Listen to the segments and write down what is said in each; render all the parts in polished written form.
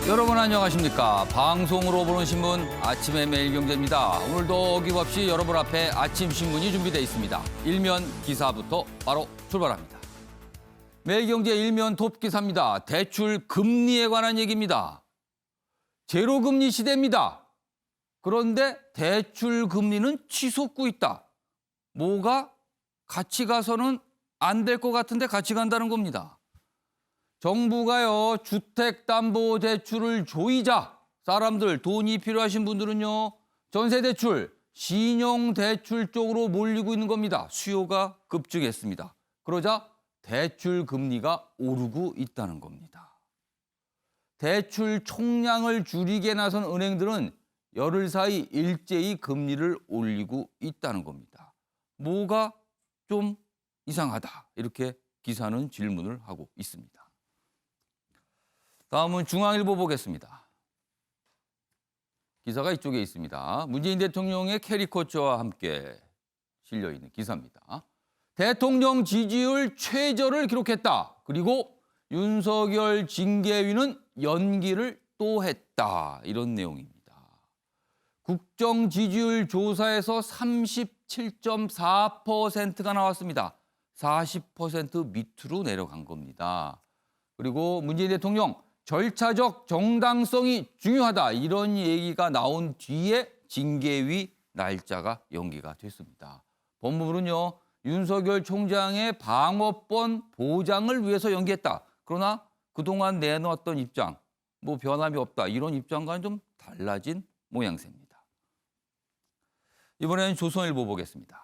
여러분 안녕하십니까. 방송으로 보는 신문 아침의 매일경제입니다. 오늘도 어김없이 여러분 앞에 아침 신문이 준비되어 있습니다. 일면 기사부터 바로 출발합니다. 매일경제 일면 톱 기사입니다. 대출 금리에 관한 얘기입니다. 제로금리 시대입니다. 그런데 대출 금리는 치솟고 있다. 뭐가 같이 가서는 안 될 것 같은데 같이 간다는 겁니다. 정부가요, 주택담보대출을 조이자. 사람들, 돈이 필요하신 분들은요, 전세대출, 신용대출 쪽으로 몰리고 있는 겁니다. 수요가 급증했습니다. 그러자 대출 금리가 오르고 있다는 겁니다. 대출 총량을 줄이게 나선 은행들은 열흘 사이 일제히 금리를 올리고 있다는 겁니다. 뭐가 좀 이상하다. 이렇게 기사는 질문을 하고 있습니다. 다음은 중앙일보 보겠습니다. 기사가 이쪽에 있습니다. 문재인 대통령의 캐리커처와 함께 실려있는 기사입니다. 대통령 지지율 최저를 기록했다. 그리고 윤석열 징계위는 연기를 또 했다. 이런 내용입니다. 국정 지지율 조사에서 37.4%가 나왔습니다. 40% 밑으로 내려간 겁니다. 그리고 문재인 대통령 절차적 정당성이 중요하다. 이런 얘기가 나온 뒤에 징계위 날짜가 연기가 됐습니다. 법무부는요, 윤석열 총장의 방어권 보장을 위해서 연기했다. 그러나 그동안 내놓았던 입장, 뭐 변함이 없다. 이런 입장과는 좀 달라진 모양새입니다. 이번에는 조선일보 보겠습니다.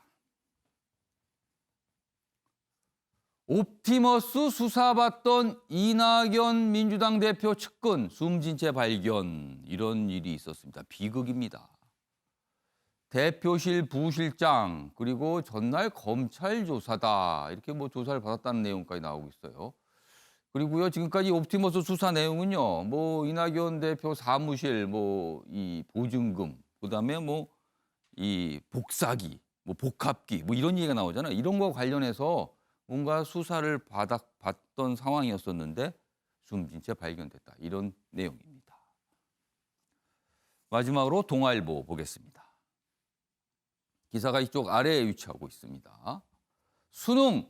옵티머스 수사받던 이낙연 민주당 대표 측근 숨진 채 발견, 이런 일이 있었습니다. 비극입니다. 대표실 부실장, 그리고 전날 검찰 조사다, 이렇게 뭐 조사를 받았다는 내용까지 나오고 있어요. 그리고요, 지금까지 옵티머스 수사 내용은요, 뭐 이낙연 대표 사무실, 뭐 이 보증금, 그다음에 뭐 이 복사기, 뭐 복합기, 뭐 이런 얘기가 나오잖아요. 이런 거 관련해서 뭔가 수사를 받던 상황이었었는데 숨진 채 발견됐다. 이런 내용입니다. 마지막으로 동아일보 보겠습니다. 기사가 이쪽 아래에 위치하고 있습니다. 수능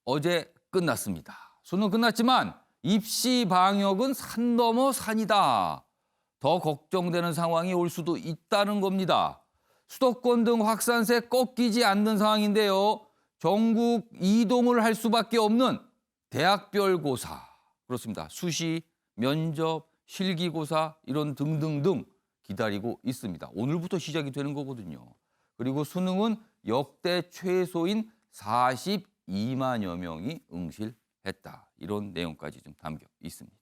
어제 끝났습니다. 수능 끝났지만 입시 방역은 산 넘어 산이다. 더 걱정되는 상황이 올 수도 있다는 겁니다. 수도권 등 확산세 꺾이지 않는 상황인데요. 전국 이동을 할 수밖에 없는 대학별 고사. 그렇습니다. 수시, 면접, 실기고사 이런 등등등 기다리고 있습니다. 오늘부터 시작이 되는 거거든요. 그리고 수능은 역대 최소인 42만여 명이 응실했다. 이런 내용까지 좀 담겨 있습니다.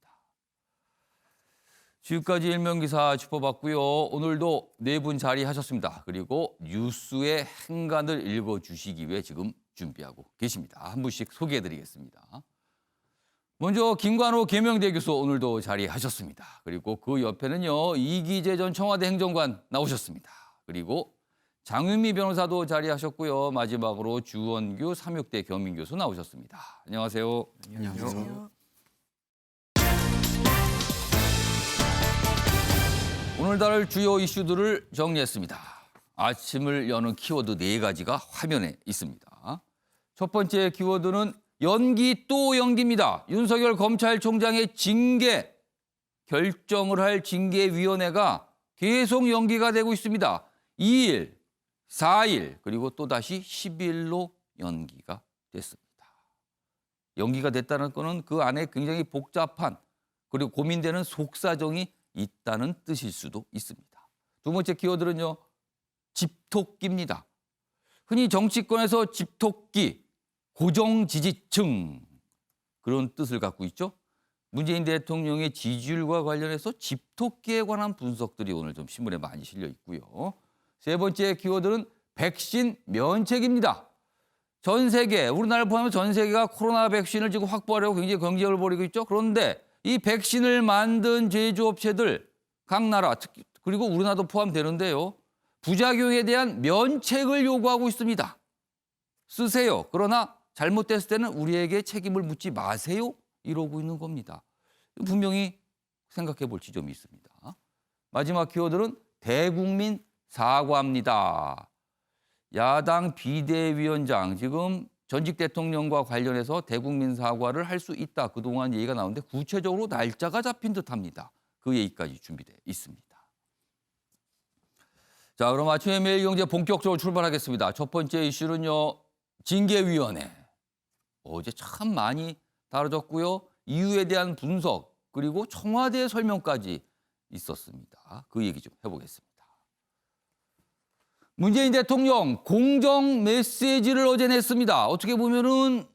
지금까지 일면기사 짚어봤고요. 오늘도 네 분 자리하셨습니다. 그리고 뉴스의 행간을 읽어주시기 위해 지금 준비하고 계십니다. 한 분씩 소개해드리겠습니다. 먼저 김관호 계명대 교수 오늘도 자리하셨습니다. 그리고 그 옆에는요, 이기재 전 청와대 행정관 나오셨습니다. 그리고 장윤미 변호사도 자리하셨고요. 마지막으로 주원규 삼육대 겸임교수 나오셨습니다. 안녕하세요. 안녕하세요. 오늘 다룰 주요 이슈들을 정리했습니다. 아침을 여는 키워드 4가지가 화면에 있습니다. 첫 번째 키워드는 연기 또 연기입니다. 윤석열 검찰총장의 징계 결정을 할 징계위원회가 계속 연기가 되고 있습니다. 2일, 4일, 그리고 또다시 10일로 연기가 됐습니다. 연기가 됐다는 거는 그 안에 굉장히 복잡한 그리고 고민되는 속사정이 있다는 뜻일 수도 있습니다. 두 번째 키워드는요, 집토끼입니다. 흔히 정치권에서 집토끼, 고정지지층 그런 뜻을 갖고 있죠. 문재인 대통령의 지지율과 관련해서 집토끼에 관한 분석들이 오늘 좀 신문에 많이 실려 있고요. 세 번째 키워드는 백신 면책입니다. 전 세계, 우리나라를 포함해서 전 세계가 코로나 백신을 지금 확보하려고 굉장히 경쟁을 벌이고 있죠. 그런데 이 백신을 만든 제조업체들 각 나라 그리고 우리나라도 포함되는데요. 부작용에 대한 면책을 요구하고 있습니다. 쓰세요. 그러나 잘못됐을 때는 우리에게 책임을 묻지 마세요. 이러고 있는 겁니다. 분명히 생각해 볼 지점이 있습니다. 마지막 키워드는 대국민 사과입니다. 야당 비대위원장 지금 전직 대통령과 관련해서 대국민 사과를 할 수 있다. 그동안 얘기가 나오는데 구체적으로 날짜가 잡힌 듯합니다. 그 얘기까지 준비되어 있습니다. 자, 그럼 아침에 매일경제 본격적으로 출발하겠습니다. 첫 번째 이슈는요. 징계위원회. 어제 참 많이 다뤄졌고요. 이유에 대한 분석 그리고 청와대 설명까지 있었습니다. 그 얘기 좀 해보겠습니다. 문재인 대통령 공정 메시지를 어제 냈습니다. 어떻게 보면은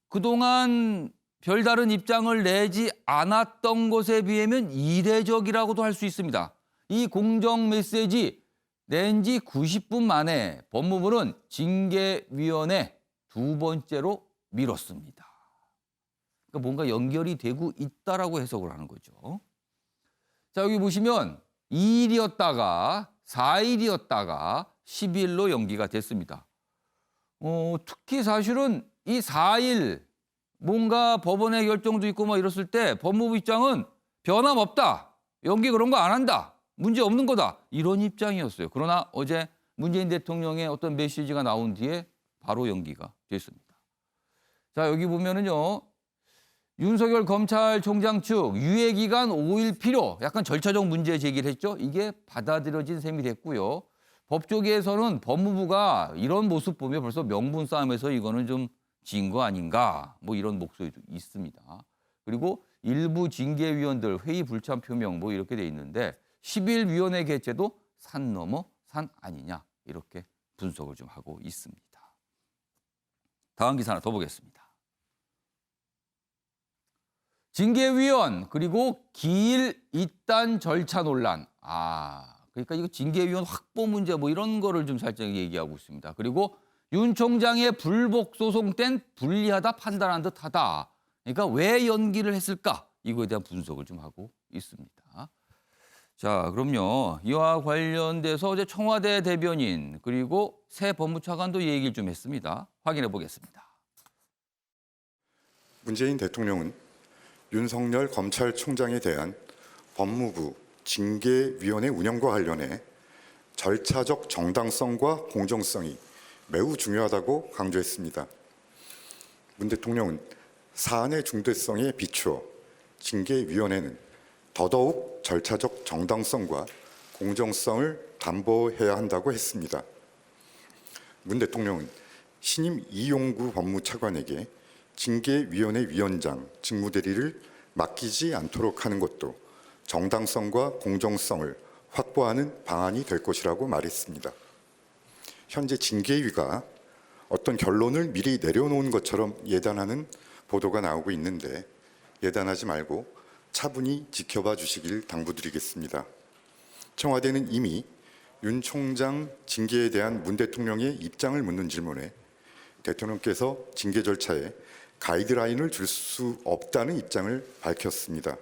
그동안 별다른 입장을 내지 않았던 것에 비하면 이례적이라고도 할 수 있습니다. 이 공정 메시지 낸 지 90분 만에 법무부는 징계위원회 두 번째로 미뤘습니다. 그러니까 뭔가 연결이 되고 있다라고 해석을 하는 거죠. 자, 여기 보시면 2일이었다가 4일이었다가 10일로 연기가 됐습니다. 특히 사실은 이 4일 뭔가 법원의 결정도 있고 뭐 이랬을 때 법무부 입장은 변함없다. 연기 그런 거 안 한다. 문제 없는 거다. 이런 입장이었어요. 그러나 어제 문재인 대통령의 어떤 메시지가 나온 뒤에 바로 연기가 됐습니다. 자, 여기 보면은요. 윤석열 검찰총장 측 유예 기간 5일 필요 약간 절차적 문제 제기를 했죠. 이게 받아들여진 셈이 됐고요. 법조계에서는 법무부가 이런 모습 보면 벌써 명분 싸움에서 이거는 좀 진 거 아닌가 뭐 이런 목소리도 있습니다. 그리고 일부 징계위원들 회의 불참 표명 뭐 이렇게 돼 있는데 10일 위원회 개최도 산 넘어 산 아니냐 이렇게 분석을 좀 하고 있습니다. 다음 기사 하나 더 보겠습니다. 징계위원 그리고 기일 입단 절차 논란. 그러니까 이거 징계위원 확보 문제 뭐 이런 거를 좀 살짝 얘기하고 있습니다. 그리고 윤 총장의 불복 소송 땐 불리하다 판단한 듯하다. 그러니까 왜 연기를 했을까? 이거에 대한 분석을 좀 하고 있습니다. 자, 그럼요. 이와 관련돼서 어제 청와대 대변인 그리고 새 법무차관도 얘기를 좀 했습니다. 확인해 보겠습니다. 문재인 대통령은 윤석열 검찰총장에 대한 법무부 징계위원회 운영과 관련해 절차적 정당성과 공정성이 매우 중요하다고 강조했습니다. 문 대통령은 사안의 중대성에 비추어 징계위원회는 더더욱 절차적 정당성과 공정성을 담보해야 한다고 했습니다. 문 대통령은 신임 이용구 법무차관에게 징계위원회 위원장 직무대리를 맡기지 않도록 하는 것도 정당성과 공정성을 확보하는 방안이 될 것이라고 말했습니다. 현재 징계위가 어떤 결론을 미리 내려놓은 것처럼 예단하는 보도가 나오고 있는데 예단하지 말고 차분히 지켜봐 주시길 당부드리겠습니다. 청와대는 이미 윤 총장 징계에 대한 문 대통령의 입장을 묻는 질문에 대통령께서 징계 절차에 가이드라인을 줄 수 없다는 입장을 밝혔습니다.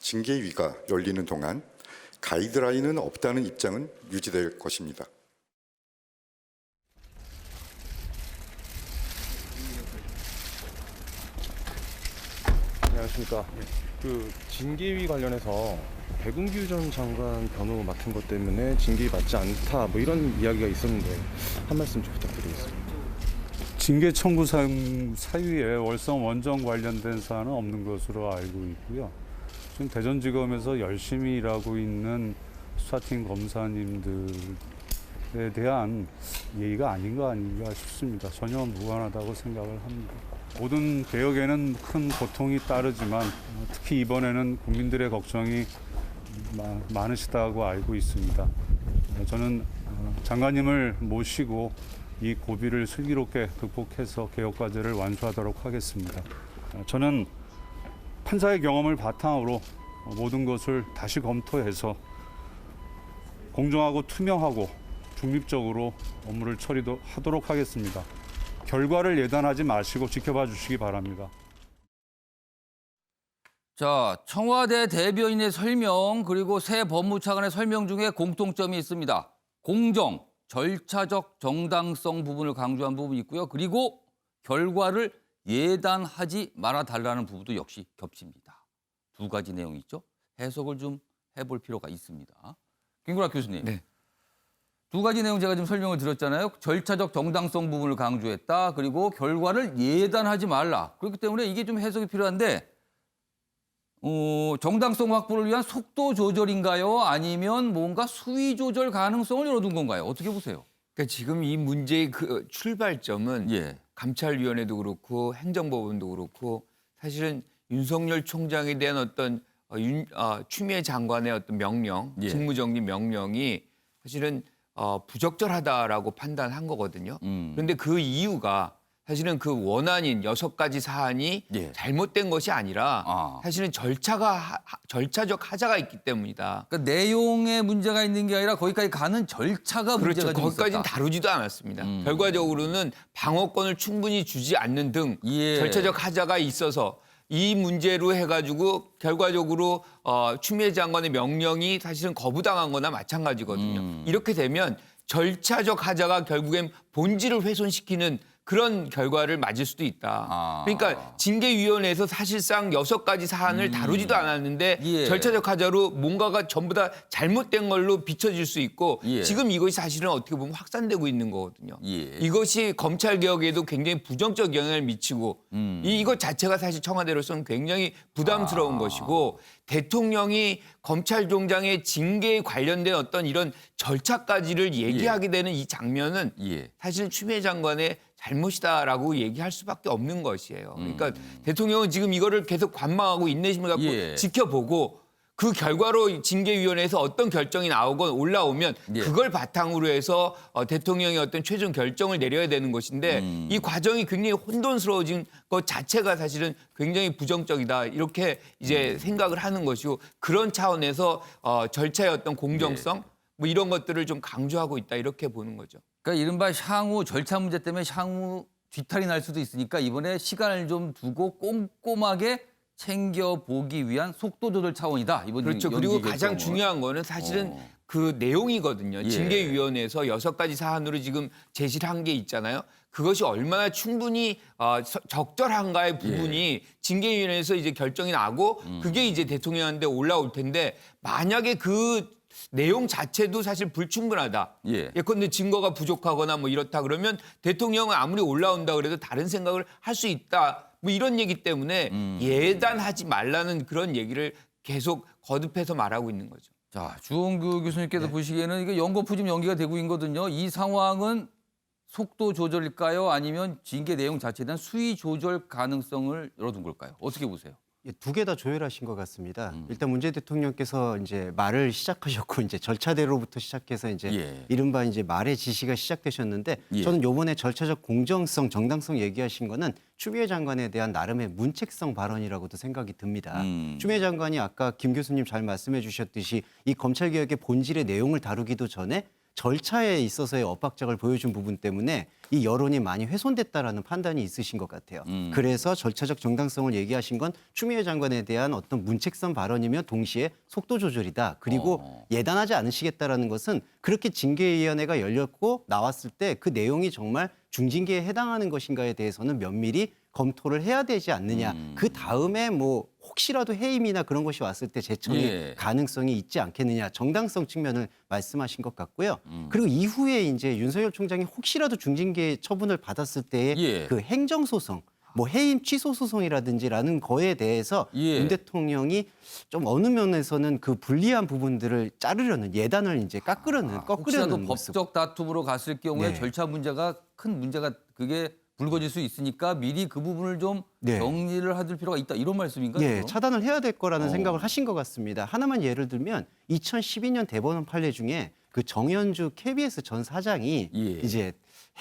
징계위가 열리는 동안 가이드라인은 없다는 입장은 유지될 것입니다. 안녕하십니까. 징계위 관련해서 백운규 전 장관 변호 맡은 것 때문에 징계위 맞지 않다 뭐 이런 이야기가 있었는데 한 말씀 좀 부탁드리겠습니다. 징계 청구 사유에 월성 원전 관련된 사안은 없는 것으로 알고 있고요. 지금 대전지검에서 열심히 일하고 있는 수사팀 검사님들에 대한 예의가 아닌가 싶습니다. 전혀 무관하다고 생각을 합니다. 모든 개혁에는 큰 고통이 따르지만 특히 이번에는 국민들의 걱정이 많으시다고 알고 있습니다. 저는 장관님을 모시고 이 고비를 슬기롭게 극복해서 개혁 과제를 완수하도록 하겠습니다. 저는 판사의 경험을 바탕으로 모든 것을 다시 검토해서 공정하고 투명하고 중립적으로 업무를 처리하도록 하겠습니다. 결과를 예단하지 마시고 지켜봐 주시기 바랍니다. 자, 청와대 대변인의 설명 그리고 새 법무차관의 설명 중에 공통점이 있습니다. 공정, 절차적 정당성 부분을 강조한 부분이 있고요. 그리고 결과를 예단하지 말아달라는 부분도 역시 겹칩니다. 두 가지 내용이 있죠. 해석을 좀 해볼 필요가 있습니다. 김구락 교수님. 네. 두 가지 내용 제가 지금 설명을 드렸잖아요. 절차적 정당성 부분을 강조했다. 그리고 결과를 예단하지 말라. 그렇기 때문에 이게 좀 해석이 필요한데 정당성 확보를 위한 속도 조절인가요? 아니면 뭔가 수위 조절 가능성을 열어둔 건가요? 어떻게 보세요? 그러니까 지금 이 문제의 그 출발점은 예. 감찰위원회도 그렇고 행정법원도 그렇고 사실은 윤석열 총장에 대한 어떤 추미애 장관의 어떤 명령, 예. 직무정지 명령이 사실은 부적절하다라고 판단한 거거든요. 그런데 그 이유가 사실은 그 원안인 6가지 사안이 예. 잘못된 것이 아니라 사실은 절차적 하자가 있기 때문이다. 그러니까 내용에 문제가 있는 게 아니라 거기까지 가는 절차가 문제가 그렇죠. 좀 거기까지는 있었다. 다루지도 않았습니다. 결과적으로는 방어권을 충분히 주지 않는 등 예. 절차적 하자가 있어서 이 문제로 해가지고 결과적으로 추미애 장관의 명령이 사실은 거부당한 거나 마찬가지거든요. 이렇게 되면 절차적 하자가 결국엔 본질을 훼손시키는 그런 결과를 맞을 수도 있다. 그러니까 징계위원회에서 사실상 6가지 사안을 다루지도 않았는데 예. 절차적 하자로 뭔가가 전부 다 잘못된 걸로 비춰질 수 있고 예. 지금 이것이 사실은 어떻게 보면 확산되고 있는 거거든요. 예. 이것이 검찰개혁에도 굉장히 부정적 영향을 미치고 이것 자체가 사실 청와대로서는 굉장히 부담스러운 것이고 대통령이 검찰총장의 징계에 관련된 어떤 이런 절차까지를 얘기하게 되는 이 장면은 예. 사실은 추미애 장관의 잘못이다라고 얘기할 수밖에 없는 것이에요. 그러니까 대통령은 지금 이거를 계속 관망하고 인내심을 갖고 예. 지켜보고 그 결과로 징계위원회에서 어떤 결정이 나오건 올라오면 예. 그걸 바탕으로 해서 대통령이 어떤 최종 결정을 내려야 되는 것인데 이 과정이 굉장히 혼돈스러워진 것 자체가 사실은 굉장히 부정적이다 이렇게 이제 생각을 하는 것이고 그런 차원에서 절차의 어떤 공정성 뭐 이런 것들을 좀 강조하고 있다 이렇게 보는 거죠. 그러니까 이른바 향후 절차 문제 때문에 향후 뒤탈이 날 수도 있으니까 이번에 시간을 좀 두고 꼼꼼하게 챙겨보기 위한 속도 조절 차원이다. 이번 그렇죠. 연기 그리고 결정은. 가장 중요한 거는 사실은 그 내용이거든요. 예. 징계위원회에서 6가지 사안으로 지금 제시를 한 게 있잖아요. 그것이 얼마나 충분히 적절한가의 부분이 징계위원회에서 이제 결정이 나고 그게 이제 대통령한테 올라올 텐데 만약에 그 내용 자체도 사실 불충분하다. 예. 예컨대 증거가 부족하거나 뭐 이렇다 그러면 대통령은 아무리 올라온다 그래도 다른 생각을 할 수 있다. 뭐 이런 얘기 때문에 예단하지 말라는 그런 얘기를 계속 거듭해서 말하고 있는 거죠. 자, 주홍규 교수님께서 보시기에는 이게 연거푸 지금 연기가 되고 있거든요. 이 상황은 속도 조절일까요? 아니면 징계 내용 자체에 대한 수위 조절 가능성을 열어둔 걸까요? 어떻게 보세요? 두 개 다 조율하신 것 같습니다. 일단 문재인 대통령께서 이제 말을 시작하셨고 이제 절차대로부터 시작해서 이제 예. 이른바 이제 말의 지시가 시작되셨는데 예. 저는 요번에 절차적 공정성, 정당성 얘기하신 거는 추미애 장관에 대한 나름의 문책성 발언이라고도 생각이 듭니다. 추미애 장관이 아까 김 교수님 잘 말씀해 주셨듯이 이 검찰개혁의 본질의 내용을 다루기도 전에 절차에 있어서의 엇박자를 보여준 부분 때문에 이 여론이 많이 훼손됐다라는 판단이 있으신 것 같아요. 그래서 절차적 정당성을 얘기하신 건 추미애 장관에 대한 어떤 문책성 발언이며 동시에 속도 조절이다. 그리고 예단하지 않으시겠다라는 것은 그렇게 징계위원회가 열렸고 나왔을 때 그 내용이 정말 중징계에 해당하는 것인가에 대해서는 면밀히 검토를 해야 되지 않느냐. 그 다음에 뭐 혹시라도 해임이나 그런 것이 왔을 때 재청의 예. 가능성이 있지 않겠느냐. 정당성 측면을 말씀하신 것 같고요. 그리고 이후에 이제 윤석열 총장이 혹시라도 중징계 처분을 받았을 때의 예. 그 행정소송, 뭐 해임 취소 소송이라든지라는 거에 대해서 예. 윤 대통령이 좀 어느 면에서는 그 불리한 부분들을 자르려는 예단을 이제 혹시라도 꺾으려는 모습. 법적 다툼으로 갔을 경우에 네. 절차 문제가 큰 문제가 그게 불거질 수 있으니까 미리 그 부분을 좀 네. 정리를 해둘 필요가 있다. 이런 말씀인가요? 예, 그럼? 차단을 해야 될 거라는 생각을 하신 것 같습니다. 하나만 예를 들면 2012년 대법원 판례 중에 그 정현주 KBS 전 사장이 예. 이제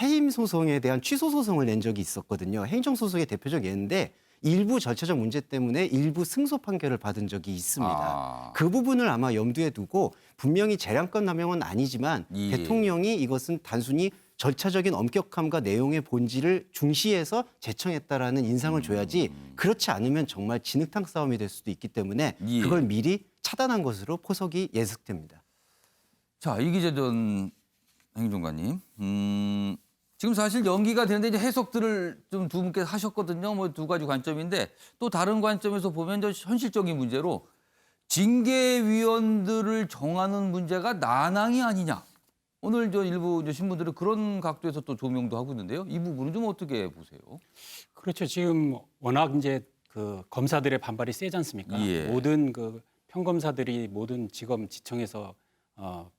해임 소송에 대한 취소 소송을 낸 적이 있었거든요. 행정 소송의 대표적 예인데 일부 절차적 문제 때문에 일부 승소 판결을 받은 적이 있습니다. 그 부분을 아마 염두에 두고 분명히 재량권 남용은 아니지만 예. 대통령이 이것은 단순히 절차적인 엄격함과 내용의 본질을 중시해서 제청했다라는 인상을 줘야지 그렇지 않으면 정말 진흙탕 싸움이 될 수도 있기 때문에 예. 그걸 미리 차단한 것으로 포석이 예측됩니다. 자, 이기재 전 행정관님. 지금 사실 연기가 되는데 이제 해석들을 좀 두 분께서 하셨거든요. 뭐 두 가지 관점인데 또 다른 관점에서 보면 저 현실적인 문제로 징계위원들을 정하는 문제가 난항이 아니냐. 오늘 저 일부 이제 신문들은 그런 각도에서 또 조명도 하고 있는데요. 이 부분은 좀 어떻게 보세요? 그렇죠. 지금 워낙 이제 그 검사들의 반발이 세지 않습니까? 예. 모든 그 평검사들이 모든 지검 지청에서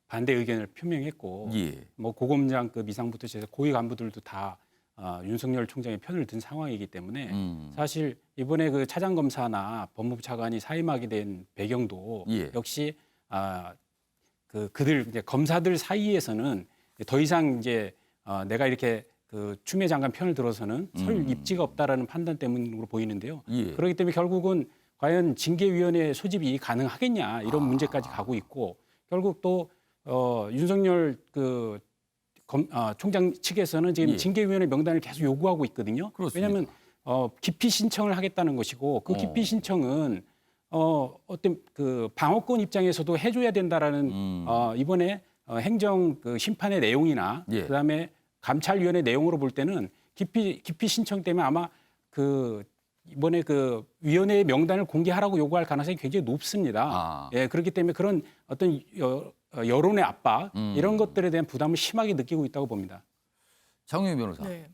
반대 의견을 표명했고, 예. 뭐 고검장급 이상부터 해서 고위 간부들도 다 윤석열 총장의 편을 든 상황이기 때문에 사실 이번에 그 차장검사나 법무부 차관이 사임하게 된 배경도 예. 역시 그들 이제 검사들 사이에서는 더 이상 이제 내가 이렇게 그 추미애 장관 편을 들어서는 설 입지가 없다라는 판단 때문으로 보이는데요. 예. 그렇기 때문에 결국은 과연 징계위원회 소집이 가능하겠냐 이런 문제까지 가고 있고 결국 또 윤석열 그 총장 측에서는 지금 예. 징계위원회 명단을 계속 요구하고 있거든요. 그렇습니다. 왜냐하면 기피 신청을 하겠다는 것이고 그 기피 신청은 어떤 그 방어권 입장에서도 해줘야 된다라는 이번에 행정 그 심판의 내용이나 예. 그다음에 감찰위원회 내용으로 볼 때는 기피 신청 때문에 아마 그 이번에 그 위원회의 명단을 공개하라고 요구할 가능성이 굉장히 높습니다. 예, 그렇기 때문에 그런 어떤 여론의 압박 이런 것들에 대한 부담을 심하게 느끼고 있다고 봅니다. 장유희 변호사. 네.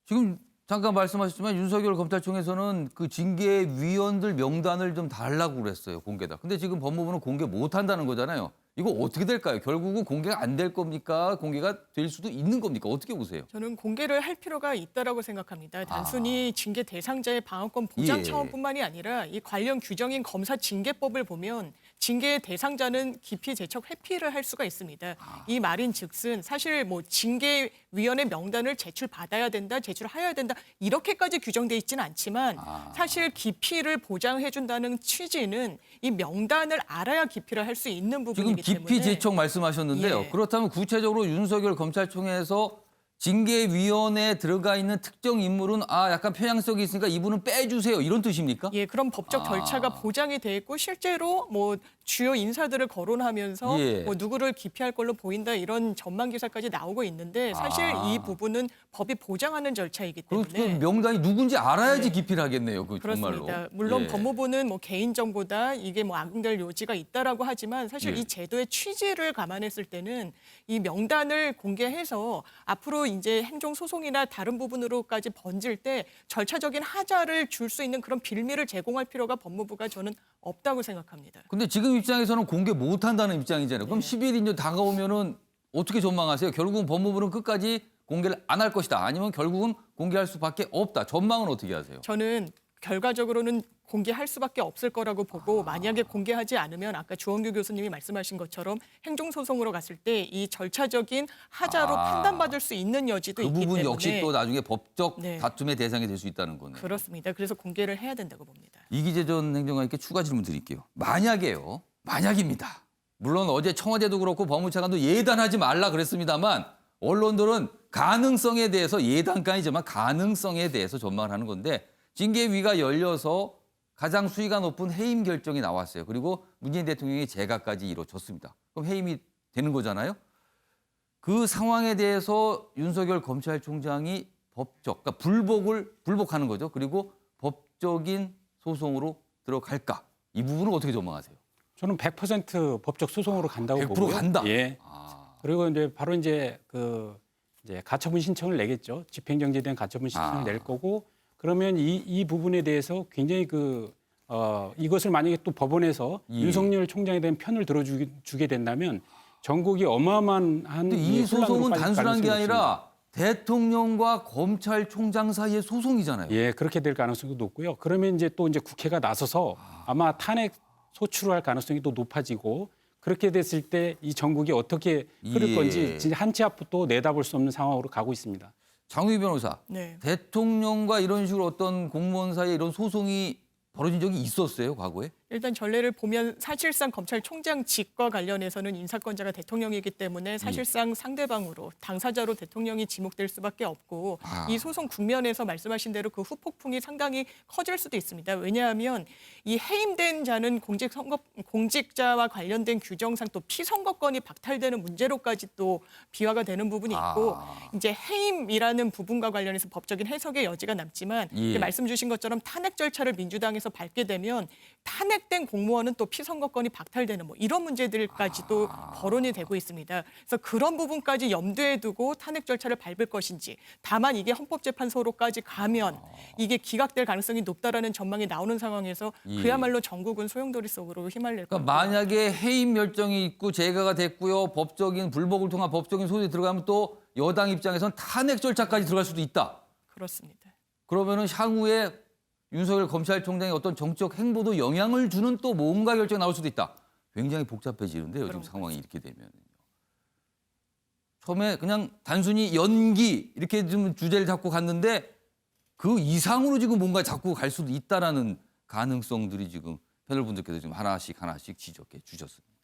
지금 잠깐 말씀하셨지만 윤석열 검찰청에서는 그 징계위원들 명단을 좀 달라고 그랬어요. 공개다. 근데 지금 법무부는 공개 못 한다는 거잖아요. 이거 어떻게 될까요? 결국은 공개가 안 될 겁니까? 공개가 될 수도 있는 겁니까? 어떻게 보세요? 저는 공개를 할 필요가 있다라고 생각합니다. 단순히 징계 대상자의 방어권 보장 예. 차원뿐만이 아니라 이 관련 규정인 검사 징계법을 보면 징계 대상자는 기피 제척 회피를 할 수가 있습니다. 이 말인즉슨 사실 뭐 징계위원회 명단을 제출받아야 된다, 제출해야 된다 이렇게까지 규정돼 있지는 않지만 사실 기피를 보장해준다는 취지는 이 명단을 알아야 기피를 할 수 있는 지금 부분이기 때문에 기피 제척 말씀하셨는데요. 예. 그렇다면 구체적으로 윤석열 검찰총회에서 징계위원회에 들어가 있는 특정 인물은 약간 편향성이 있으니까 이분은 빼주세요. 이런 뜻입니까? 예, 그런 법적 절차가 보장이 돼 있고 실제로 뭐 주요 인사들을 거론하면서 예. 뭐 누구를 기피할 걸로 보인다 이런 전망 기사까지 나오고 있는데 사실 이 부분은 법이 보장하는 절차이기 그리고 때문에 그 명단이 누군지 알아야지 기피를 하겠네요. 그 그렇습니다. 정말로. 물론 예. 법무부는 뭐 개인정보다 이게 뭐 악용될 요지가 있다라고 하지만 사실 예. 이 제도의 취지를 감안했을 때는 이 명단을 공개해서 앞으로 이제 행정소송이나 다른 부분으로까지 번질 때 절차적인 하자를 줄 수 있는 그런 빌미를 제공할 필요가 법무부가 저는 없다고 생각합니다. 근데 지금 입장에서는 공개 못 한다는 입장이잖아요. 네. 그럼 10일이 이제 다가오면은 어떻게 전망하세요? 결국은 법무부는 끝까지 공개를 안 할 것이다. 아니면 결국은 공개할 수밖에 없다. 전망은 어떻게 하세요? 저는 결과적으로는 공개할 수밖에 없을 거라고 보고 만약에 공개하지 않으면 아까 주원규 교수님이 말씀하신 것처럼 행정소송으로 갔을 때 이 절차적인 하자로 판단받을 수 있는 여지도 그 있기 부분 때문에 역시 또 나중에 법적 네. 다툼의 대상이 될 수 있다는 거네요. 그렇습니다. 그래서 공개를 해야 된다고 봅니다. 이기재 전 행정관님께 추가 질문 드릴게요. 만약입니다. 물론 어제 청와대도 그렇고 법무차관도 예단하지 말라 그랬습니다만 언론들은 가능성에 대해서 예단까지지만 가능성에 대해서 전망을 하는 건데 징계위가 열려서 가장 수위가 높은 해임 결정이 나왔어요. 그리고 문재인 대통령의 재가까지 이루어졌습니다. 그럼 해임이 되는 거잖아요. 그 상황에 대해서 윤석열 검찰총장이 그러니까 불복하는 거죠. 그리고 법적인 소송으로 들어갈까? 이 부분은 어떻게 전망하세요? 저는 100% 법적 소송으로 간다고 100% 보고요. 간다? 예. 그리고 이제 바로 이제 이제 가처분 신청을 내겠죠. 집행정지에 대한 가처분 신청을 낼 거고 그러면 이 부분에 대해서 굉장히 이것을 만약에 또 법원에서 예. 윤석열 총장에 대한 편을 들어주게 된다면 전국이 어마어마한 근데 이 소송은 단순한 게 아니라 대통령과 검찰총장 사이의 소송이잖아요. 예, 그렇게 될 가능성도 높고요. 그러면 이제 또 국회가 나서서 아마 탄핵 소추를 할 가능성이 또 높아지고 그렇게 됐을 때 이 전국이 어떻게 흐를 예. 건지 진짜 한 치 앞도 내다볼 수 없는 상황으로 가고 있습니다. 장유희 변호사, 네. 대통령과 이런 식으로 어떤 공무원 사이에 이런 소송이 벌어진 적이 있었어요, 과거에? 일단 전례를 보면 사실상 검찰총장직과 관련해서는 인사권자가 대통령이기 때문에 사실상 상대방으로 당사자로 대통령이 지목될 수밖에 없고 이 소송 국면에서 말씀하신 대로 그 후폭풍이 상당히 커질 수도 있습니다. 왜냐하면 이 해임된 자는 공직자와 관련된 규정상 또 피선거권이 박탈되는 문제로까지 또 비화가 되는 부분이 있고 이제 해임이라는 부분과 관련해서 법적인 해석의 여지가 남지만 예. 말씀 주신 것처럼 탄핵 절차를 민주당에서 밟게 되면 탄핵 탄핵된 공무원은 또 피선거권이 박탈되는 뭐 이런 문제들까지도 거론이 되고 있습니다. 그래서 그런 부분까지 염두에 두고 탄핵 절차를 밟을 것인지, 다만 이게 헌법재판소로까지 가면 이게 기각될 가능성이 높다라는 전망이 나오는 상황에서 그야말로 전국은 소용돌이 속으로 휘말릴 겁니다. 그러니까 만약에 해임 결정이 있고 제거가 됐고요. 법적인 불복을 통한 법적인 소송이 들어가면 또 여당 입장에선 탄핵 절차까지 들어갈 수도 있다. 그렇습니다. 그러면은 향후에 윤석열 검찰총장의 어떤 정치적 행보도 영향을 주는 또 뭔가 결정이 나올 수도 있다. 굉장히 복잡해지는데요. 지금 상황이 이렇게 되면. 처음에 그냥 단순히 연기 이렇게 좀 주제를 잡고 갔는데 그 이상으로 지금 뭔가 잡고 갈 수도 있다라는 가능성들이 지금 패널 분들께서 지금 하나씩 지적해 주셨습니다.